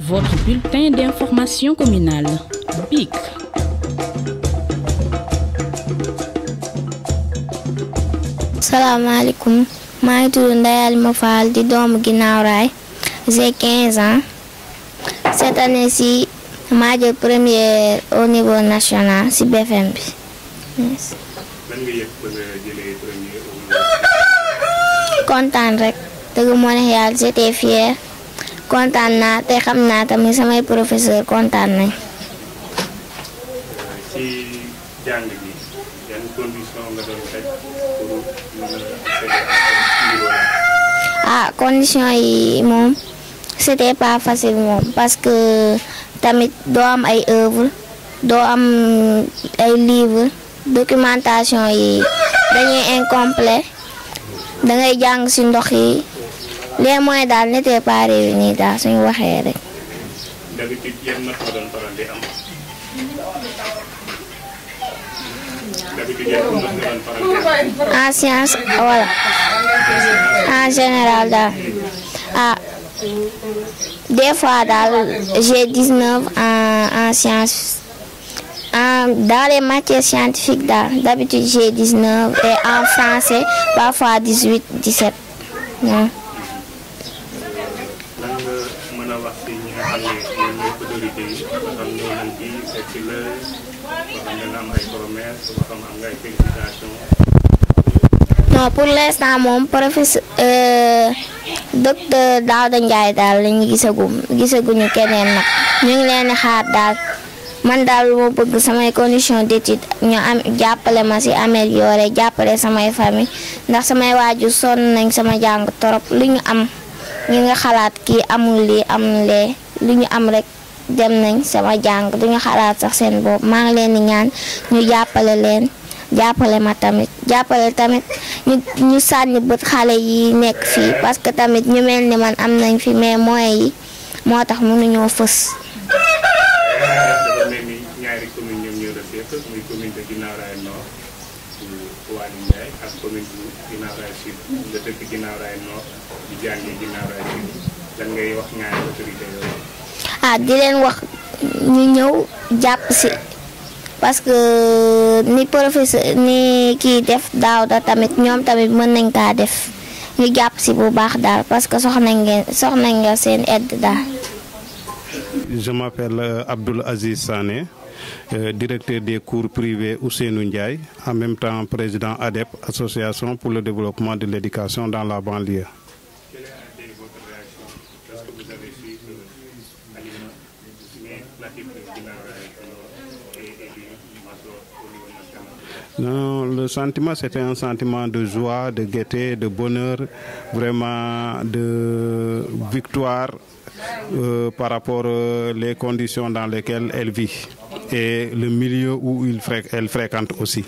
Votre bulletin d'information communale, BIC. Salaamaaleykum, maa ngi tudd Ndeye Alima Fall di doomu Guinaw Rail. J'ai 15 ans. Cette année-ci, maa jël première au niveau national ci BFM bi. Merci. Lan nga yëg ba nga jëlee première au niveau? Kontaan rek dëgg moo neex yàlla j'étais fière. Kontaan naa te xam naa tamit samay professeur kontaan nañ. Ci jàng bi yan condition nga doon teg pour mën a accéder à ce niveau-là? Condition yi moom c'était pas facile moom parce que tamit doo am ay œuvre doo am ay livre documentation yi dañuy incomplet dangay jàng ci ndox yi les moyens daal n'étaient pas réunis daal suñu waxee rek. D'habitude yan note nga doon faral di am? D'habitude yan note nga doon faral di am? En science voilà en général daal des fois daal j'ai 19 en sciences. Dans les matières scientifiques daal d'habitude j'ai 19 et en français parfois 18 17 non. Lan nga mën a wax ci ñi nga xam ne ñoom ñooy autorités yi ba xam ñoo leen di fekk la ba xam ne am ay promesses ba xam am nga ay félicitations? Non pour l'instant moom professeur docteur Daouda Ndiaye daal lañu gisaguñu keneen nag ñu ngi leen di xaar daal. Man daal lu ma bëgg samay conditions d'étude ñu am jàppale ma ci améliorer jàppale samay famille ndax samay waajur sonn nañ sama jàng torop lu ñu am ñu nga xalaat kii amul lii amul lee lu ñu am rek dem nañ sama jàng du ñu xalaat sax seen bopp maa ngi leen di ñaan ñu jàppale leen jàppale ma tamit jàppale tamit ñu sànni bët xale yi nekk fii parce que tamit ñu mel ni man am nañ fi mais moyens yi moo tax mënuñoo fës. Dafa mel ni ñaari commune ñoom ñoo def yëpp muy commune de Guinaw Rail Nord bu Waly Ndiaye ak commune bu Guinaw Rail Sud nga dëkk Guinaw Rail Nord di jàngee Guinaw Rail Sud lan ngay wax ñaari autorité yooyu? Di leen wax ñu ñëw jàpp ci parce que ni professeur ni kii def Daouda tamit ñoom tamit mën nañ kaa def ñu jàpp ci bu baax daal parce que soxna nga seen aide daal. Je m'appelle Abdoul Aziz Sané, directeur des cours privés Ousseynou Ndiaye, en même temps président ADEP, Association pour le développement de l'éducation dans la banlieue. Quelle a été votre réaction lorsque vous avez su que Alima, natif de Guinaw Rail Nord, est élu major au niveau national? Non, le sentiment, c'était un sentiment de joie, de gaieté, de bonheur, vraiment de victoire par rapport aux conditions dans lesquelles elle vit et le milieu où elle fréquente aussi.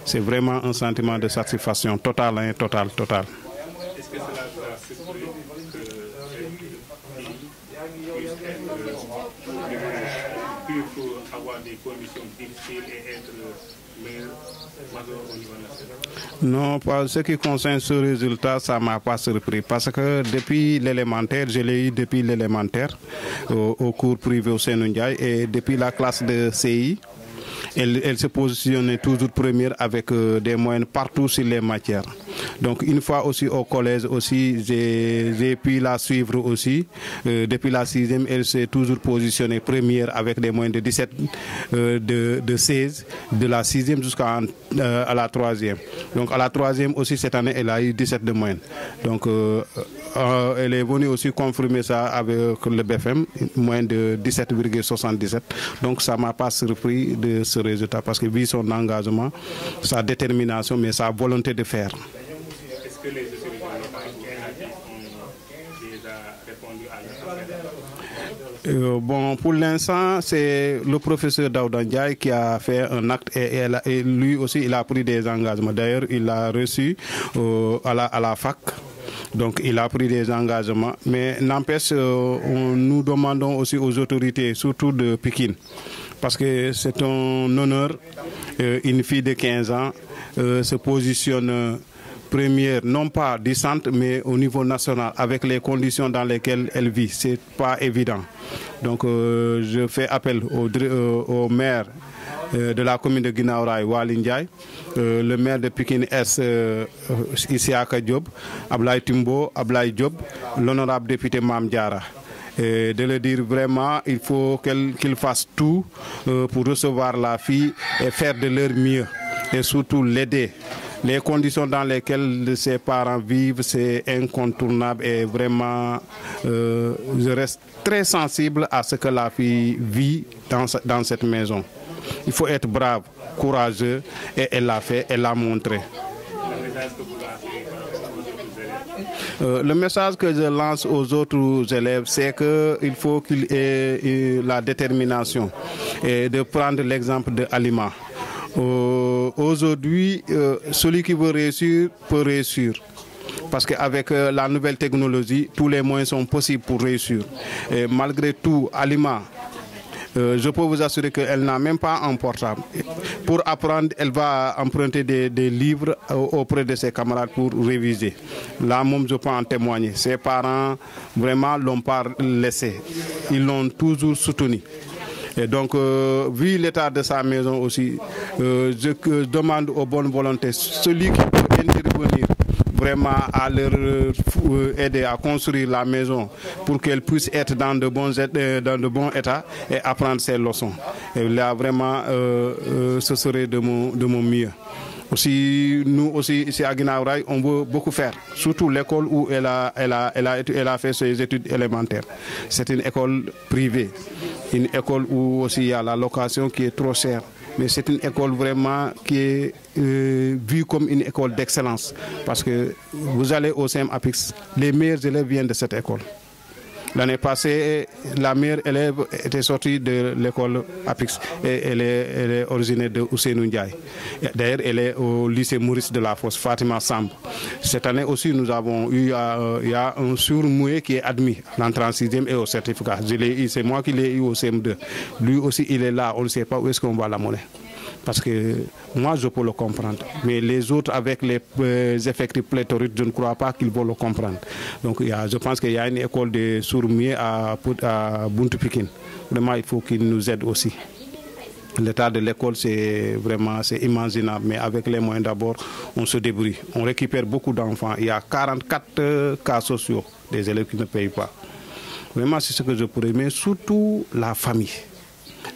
C'est vraiment un sentiment de satisfaction totale, hein, total. Est-ce que cela vous a surpris que puisse avoir des conditions difficiles et être meilleur major au niveau national? Non, pas ce qui concerne ce résultat, ça m'a pas surpris parce que depuis l'élémentaire, je l'ai eu depuis l'élémentaire au cours privé Ousseynou Ndiaye et depuis la classe de CI, elle se positionnait toujours première avec des moyennes partout sur les matières. Donc une fois aussi au collège aussi, j'ai pu la suivre aussi. Depuis la 6e, elle s'est toujours positionnée première avec des moyennes de 17, de 16, de la 6e jusqu'à la 3e. Donc à la 3e aussi cette année, elle a eu 17 de moyenne. Donc elle est venue aussi confirmer ça avec le BFM, moyenne de 17,77. Donc ça m'a pas surpris de ce résultat parce que vu son engagement, sa détermination, mais sa volonté de faire. Est-ce que les autorités locales ont déjà répondu à l'appel? Bon, pour l'instant, c'est le professeur Daouda Ndiaye qui a fait un acte et lui aussi, il a pris des engagements. D'ailleurs, il l'a reçu à la fac. Donc, il a pris des engagements. Mais n'empêche, nous demandons aussi aux autorités, surtout de Pikine, parce que c'est un honneur, une fille de 15 ans se positionne première, non pas du centre, mais au niveau national, avec les conditions dans lesquelles elle vit. Ce n'est pas évident. Donc, je fais appel au maire de la commune de Guinaw Rail, Waly Ndiaye, le maire de Pikine Est, Isiaka Diop, Ablaye Timbo, Ablaye Diop, l'honorable député Mame Diarra. Et de le dire vraiment, il faut qu'ils fassent tout pour recevoir la fille et faire de leur mieux. Et surtout l'aider. Les conditions dans lesquelles ses parents vivent, c'est incontournable et vraiment, je reste très sensible à ce que la fille vit dans cette maison. Il faut être brave, courageux et elle l'a fait, elle l'a montré. Le message que je lance aux autres élèves, c'est qu'il faut qu'ils aient la détermination et de prendre l'exemple de Halima. Aujourd'hui, celui qui veut réussir peut réussir. Parce qu'avec la nouvelle technologie, tous les moyens sont possibles pour réussir. Et malgré tout, Halima, je peux vous assurer qu'elle n'a même pas un portable. Pour apprendre, elle va emprunter des livres auprès de ses camarades pour réviser. Là, moi, je peux en témoigner. Ses parents, vraiment, l'ont pas laissé. Ils l'ont toujours soutenu. Et donc, vu l'état de sa maison aussi, je demande aux bonnes volontés, celui qui peut intervenir vraiment à leur aider à construire la maison pour qu'elle puisse être dans de bons états et apprendre ses leçons. Et là, vraiment, ce serait de mon mieux. Aussi, nous aussi, ici à Guinaw Rail, on veut beaucoup faire, surtout l'école où elle a fait ses études élémentaires. C'est une école privée, une école où aussi il y a la location qui est trop chère. Mais c'est une école vraiment qui est vue comme une école d'excellence. Parce que vous allez au CEM APIX, les meilleurs élèves viennent de cette école. L'année passée, la meilleure élève était sortie de l'école APIX et elle est originaire de Ousseynou Ndiaye. D'ailleurs, elle est au lycée Maurice de la Fosse, Fatima Samb. Cette année aussi, nous avons eu il y a un sourd-muet qui est admis à l'entrée en 6e et au certificat. C'est moi qui l'ai eu au CM2. Lui aussi, il est là. On ne sait pas où est-ce qu'on va la monnaie. Parce que moi, je peux le comprendre. Mais les autres, avec les effectifs pléthoriques, je ne crois pas qu'ils vont le comprendre. Donc, je pense qu'il y a une école de sourds-muets à Buntu Pikine. Vraiment, il faut qu'ils nous aident aussi. L'état de l'école, c'est imaginable. Mais avec les moyens d'abord, on se débrouille. On récupère beaucoup d'enfants. Il y a 44 cas sociaux des élèves qui ne payent pas. Vraiment, c'est ce que je pourrais. Mais surtout, la famille.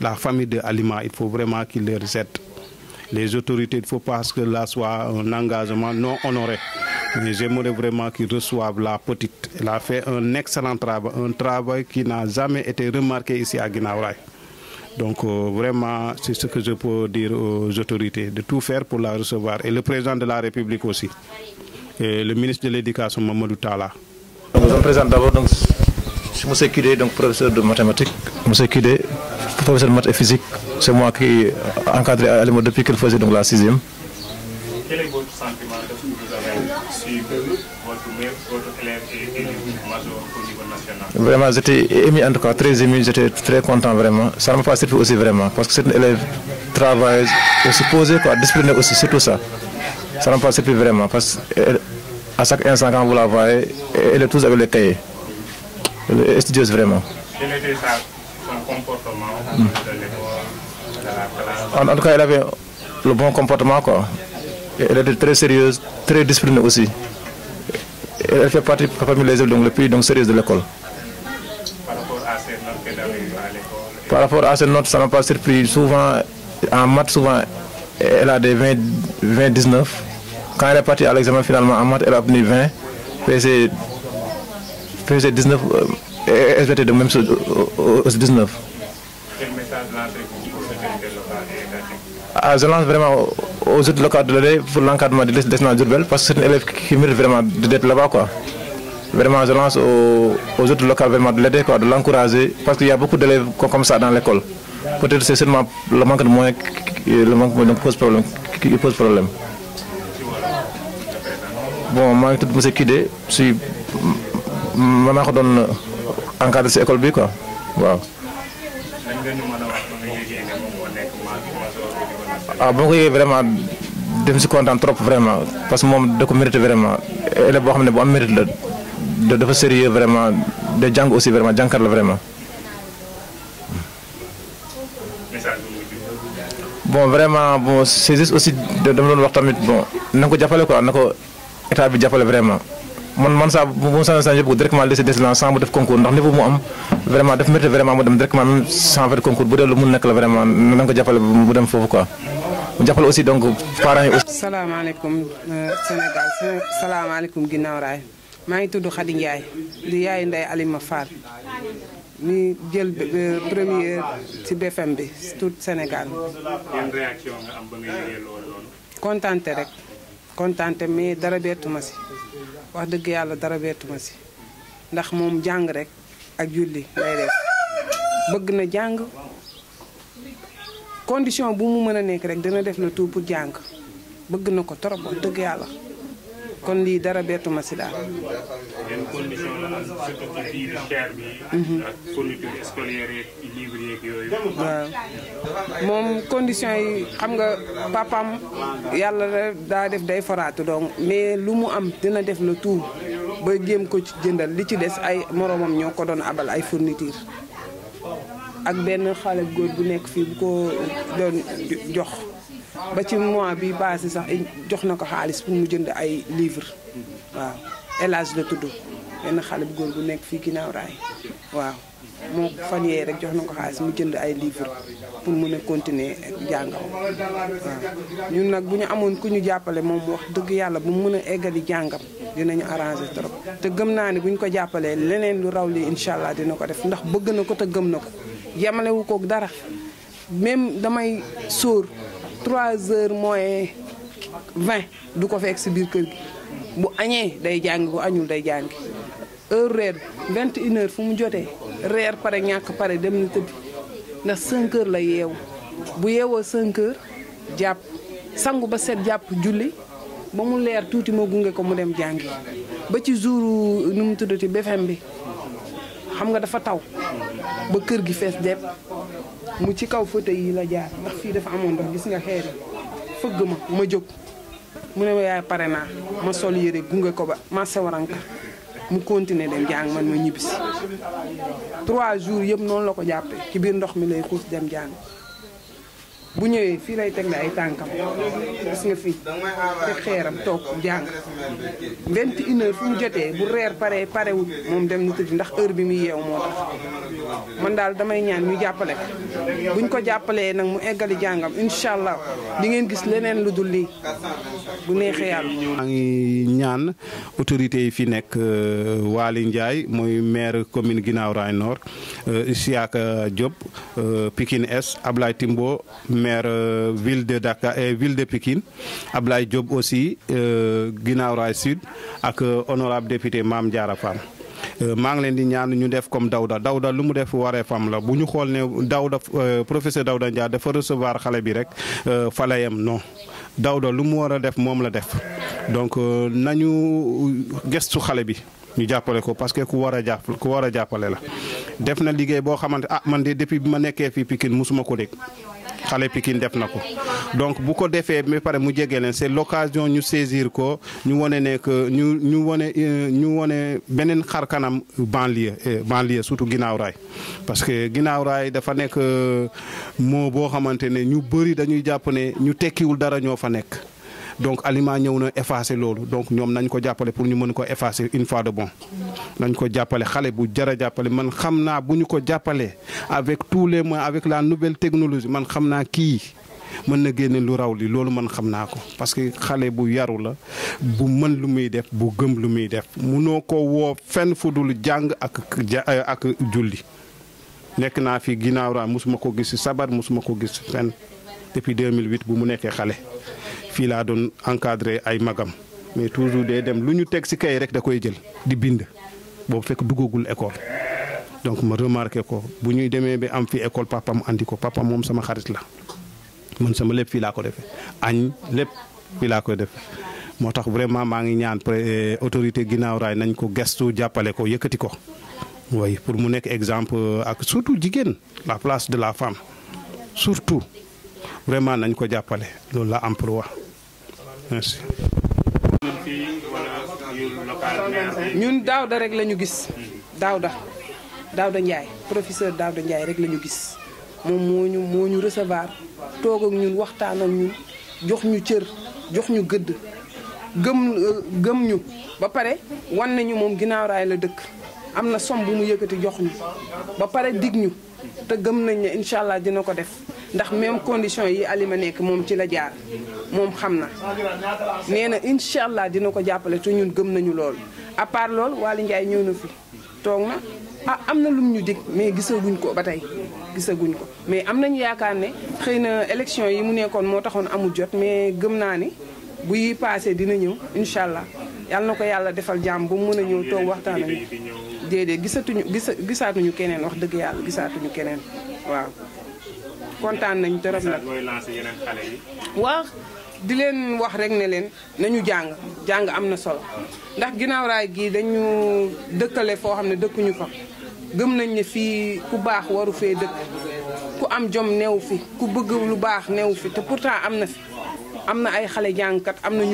La famille de Halima, il faut vraiment qu'ils les aident. Les autorités, il ne faut pas que là soit un engagement non honoré. Mais j'aimerais vraiment qu'ils reçoivent la petite. Elle a fait un excellent travail, un travail qui n'a jamais été remarqué ici à Guinaw Rail. Donc vraiment, c'est ce que je peux dire aux autorités, de tout faire pour la recevoir. Et le président de la République aussi. Et le ministre de l'Éducation, Mamadou Talla. Je me présente d'abord, donc, je suis M. Kidé, donc professeur de mathématiques. M. Kidé, professeur de maths et physique. C'est moi qui encadré à Halima depuis qu'elle faisait donc la 6e. Quel est votre sentiment de ce que vous avez su que votre élève est élu major au niveau national? Vraiment, j'étais ému, en tout cas très ému, j'étais très content vraiment. Ça ne m'a pas surpris aussi vraiment, parce que c'est une élève travailleuse, aussi posée, disciplinée aussi, c'est tout ça. Ça ne m'a pas surpris vraiment, parce qu'à chaque instant quand vous la voyez, elle est tous avec les cahiers. Elle est studieuse vraiment. Quel était son comportement de l'école, de la classe? En tout cas, elle avait le bon comportement, quoi. Elle était très sérieuse, très disciplinée aussi. Elle fait partie parmi les élèves les plus sérieuses de l'école. Par rapport à ces notes qu'elle avait eues à l'école? Par rapport à ces notes, ça ne m'a pas surpris. Souvent, en maths, souvent, elle a des 20-19. Quand elle est partie à l'examen, finalement, en maths, elle a obtenu 20. Faisait 19. Elle était de même chose aux 19. Quel message lancez-vous pour cette locale et étatique? Je lance vraiment aux autres locales de l'aider pour l'encadrement de l'Esnal Diourbel parce que c'est une élève qui mérite vraiment d'être là-bas, quoi. Vraiment, je lance aux autres locales vraiment de l'aider, quoi, de l'encourager parce qu'il y a beaucoup d'élèves comme ça dans l'école. Peut-être c'est seulement le manque de moyens qui pose problème. Bon, moi, tout M. Kidé, je suis maintenant donne encadré cette école, quoi. Wow. Bon, vraiment dem si kontaan trop vraiment parce que moom da ko mérité vraiment élève boo xam ne bu am mérite la dafa sérieux vraiment de jàng aussi vraiment jànkat la vraiment. bon vraiment bon c'est juste aussi dama doon wax tamit bon na ko jàppale quoi na ko état bi jàppale vraiment man saa bu mu sañ yëpp directement laisser des lan sans mu def concours ndax niveau mu am vraiment daf mérité vraiment mu dem directement même sans faire concours bu dee lu mun nekk la vraiment na ko jàppale mu dem foofu quoi. mu jàppale aussi donc parents yi aussi. salaamaaleykum Sénégal salaamaaleykum ginnaaw raay maa ngi tudd Khady Ndiaye di yaayu Ndeye Alima Fall mi jël première ci BFM bi tout Sénégal. yan réaction nga am ba nga yëgee loolu. kontaante rek kontaante mais dara bettuma si wax dëgg yàlla dara bettuma si ndax moom jàng rek ak julli lay def bëgg na jàng. condition bu mu mën a nekk rek dina def le tout pour jàng bëgg na ko trop wax dëgg yàlla kon lii dara bettuma si daal. yan condition la am surtout ci biir cher bi. ak fourniture scolaire yeeg livre yeeg yooyu. waaw moom condition yi xam nga papaam yàlla daa def day foraatu donc mais lu mu am dina def le tout ba jéem ko ci jëndal li ci des ay moromam ñoo ko doon abal ay fourniture. ak benn xale góor bu nekk fii bu ko doon jox ba ci mois bi passé sax jox na ko xaalis pour mu jënd ay livre waaw El Hadj la tudd benn xale bu góor bu nekk fii ginnaaw raay waaw moo fan yee rek jox na ko xaalis mu jënd ay livre pour mun a continuer jàngam waaw ñun nag bu ñu amoon ku ñu jàppale moom wax dëgg yàlla bu mu mun a eggali jàngam dinañu arrangé trop te gëm naa ne bu ñu ko jàppalee leneen lu raw lii incha allah dina ko def ndax bëgg na ko te gëm na ko yemalewu koog dara même damay sóor 3h moins 20 du ko fekk si biir kër gi bu añee day jàngi bu añul day jàngi heure reer 21h fu mu jotee reer pare ñàkk pare dem na tëddi ndax 5h la yeewu bu yeewoo 5h jàpp sangu ba set jàpp julli ba mu leer tuuti ma gunge ko mu dem jàngi ba ci jour nu mu tuddati BFM bi xam nga dafa taw ba kër gi fees depp mu ci kaw fauteuil yi la jaar ndax fii dafa amoon ndox gis nga xeeri fëgg ma jóg mu ne ma yaay pare naa ma sol yére gunge ko ba ma sewaranka mu continuer dem jàng man ma ñibbisi 3 jours yëpp noonu la ko jàppee ci biir ndox mi lay xuus dem jàng bu ñëwee fii lay teg la ay tànkam gis nga fii teg xeeram toog jàng 21h fu mu jotee bu reer parewul moom dem na tëdd ndax heure bi muy yeew moo tax man daal damay ñaan ñu jàppale ko buñ ko jàppalee nag mu eggali jàngam incha allah di ngeen gis leneen lu dul lii bu neexee yàlla. maa ngi ñaan autorités yi fi nekk Waly Ndiaye mooy maire commune Guinaw Rails Nord Isiaka Diop Pikine Est Ablaye Timbo maire ville de Dakar et ville de Pikine Ablaye Diop aussi Guinaw Rails Sud ak honorable député Mame Diarra Fam maa ngi leen di ñaan ñu def comme Daouda lu mu def waree fam la bu ñu xool ne Daouda professeur Daouda Ndiaye dafa recevoir xale bi rek fa la yem non Daouda lu mu war a def moom la def donc nañu gestu xale bi ñu jàppale ko parce que ku war a jàppale la def na liggéey boo xamante man de depuis bi ma nekkee fii Pikine musuma ko dégg xale Pikine def na ko donc bu ko defee ba pare mu jege leen c'est l'occasion ñu saisir ko ñu wane ne que ñu wane beneen xar kanam banlieue surtout Guinaw Rails parce que Guinaw Rails dafa nekk moo boo xamante ne ñu bëri dañuy jàpp ne ñu tekkiwul dara ñoo fa nekk donc aliment ñëw na effacer loolu donc ñoom nañ ko jàppale pour ñu mën ko effacer une fois de bon nañ ko jàppale xale bu jar a jàppale man xam naa bu ñu ko jàppalee avec tous les moyens avec la nouvelle technologie man xam naa kii mën na génne lu raw li loolu man xam naa ko parce que xale bu yaru la bu mën lu muy def bu gëm lu muy def munoo ko woo fenn fu dul jàng ak julli nekk naa fi Guinaw Rails musuma ko gis sabar musuma ko gis fenn depuis 2008 bu mu nekkee xale fii laa doon encadré ay magam mais toujours day dem lu ñu teg ci kay rek da koy jël di bind boobu fekk duggagul école donc ma remarqué ko bu ñuy demee ba am fi école papam andi ko papa moom sama xarit la man sama lépp fii laa ko defee añ lépp fii laa koy defee moo tax vraiment maa ngi ñaan autorité Guinaw Rails nañ ko gestu jàppale ko yëkkati ko oui pour mu nekk exemple ak surtout jigéen la place de la femme surtout vraiment nañ ko jàppale loolu la am pour wax Merci. ñun Daouda rek la ñu gis. Daouda Ndiaye professeur Daouda Ndiaye rek la ñu gis moom moo ñu recevoir toog ak ñun waxtaan ak ñun jox ñu cër jox ñu gëdd gëm ñu ba pare wan nañu moom ginnaaw raay la dëkk am na som bu mu yëkkati jox ñu ba pare dig ñu te gëm nañ ne incha allah dina ko def ndax même condition yi Alima nekk moom ci la jaar moom xam na nee na incha allah dina ko jàppale te ñun gëm nañu loolu. à part loolu Waly Ndiaye ñëw na fi toog na am na lum ñu dig mais gisaguñ ko ba tey gisaguñ ko mais am nañu yaakaar ne xëy na élection yi mu nekkoon moo taxoon amul jot mais gëm naa ni buy passé dina ñëw incha allah yàlla na ko yàlla defal jàmm ba mu mën a ñëw toog waxtaan ak déedéet gisaatuñu keneen wax dëgg yàlla gisaatuñu keneen waaw kontaan nañu trop nag. waaw di leen wax rek ne leen nañu jàng am na solo ndax ginnaaw raay gii dañu dëkkale foo xam ne dëkkuñu fa gëm nañ ne fii ku baax waru fee dëkk ku am jom neew fi ku bëgg lu baax neew fi te pourtant am na fi am na ay xale jàngkat am na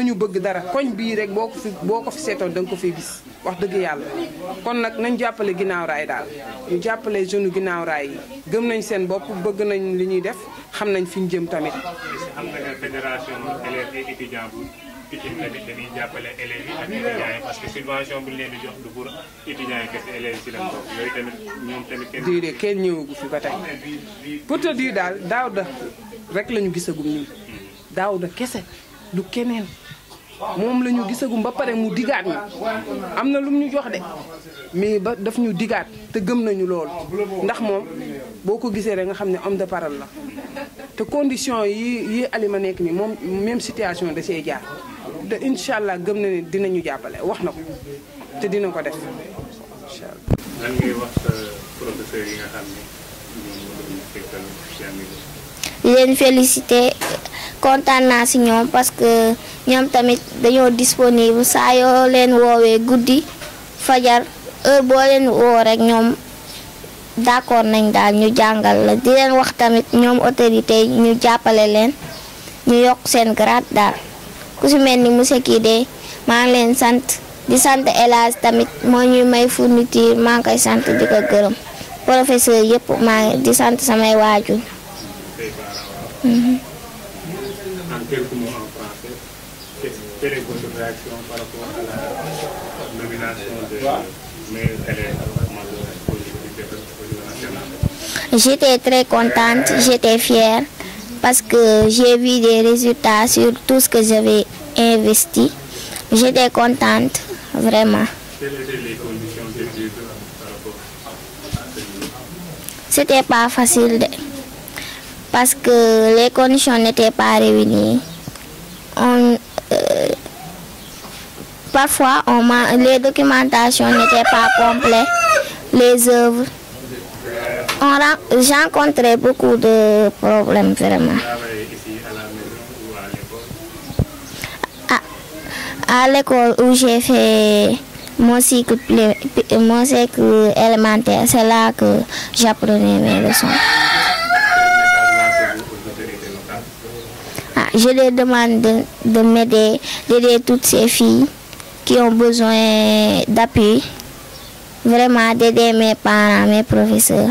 ñu bëgg dara koñ bii rek boo ko fi seetoon da nga ko fi gis wax dëgg yàlla kon nag nañ jàppale ginnaaw raay daal ñu jàppale jeune ginnaaw raay yi gëm nañ seen bopp bëgg nañ li ñuy def xam nañ fi ñu jëm tamit. xam nga ne fédération élèves et étudiants bu Pikine tamit dañuy jàppale élèves yi ak étudiants yi parce que subvention bi ñu leen di jox du pour étudiants yi kese élèves yi ci lañ bokk yooyu tamit ñoom tamit. déedéet kenn ñëwagu fi ba tey pour te dire daal Daouda rek la ñu gisagum ñun Daouda kese du keneen. moom la ñu gisagum ba pare mu digaat ñu am na lu mu ñu jox de mais ba daf ñu digaat te gëm nañu loolu ndax moom boo ko gisee rek nga xam ne homme de parole la te condition yi Alima nekk nii moom même situation da see jaar te incha allah gëm na ne dinañu jàppale wax na ko te dina ko def incha allah. lan ngay wax professeur yi nga xam ne ñoom ñoo fekkal di leen féliciter kontaan naa si ñoom parce que ñoom tamit dañoo disponible saa yoo leen woowee guddi fajar heure boo leen woo rek ñoom d'accord nañ daal ñu jàngal la di leen wax tamit ñoom autorité yi ñu jàppale leen ñu yokk seen grade daal ku si mel ni monsieur Kidé maa ngi leen sant di sant El Hadj tamit moo ñuy may fourniture maa ngi koy sant di ko gërëm professeur yëpp maa ngi di sant samay waajur. En quelques mots en français, quelle est votre réaction par rapport à la nomination de meilleur élève major au niveau national? J'étais très contente, j'étais fière parce que j'ai vu des résultats sur tout ce que j'avais investi. J'étais contente, vraiment. Quelles étaient les conditions de vie par rapport à ce niveau? C'était pas facile parce que les conditions n'étaient pas réunies. Parfois, les documentations n'étaient pas complètes, les œuvres. J'ai rencontré beaucoup de problèmes, vraiment. À l'école où j'ai fait mon cycle élémentaire, c'est là que j'apprenais mes leçons. Je les demande de m'aider, d'aider toutes ces filles qui ont besoin d'appui, vraiment d'aider mes parents, mes professeurs.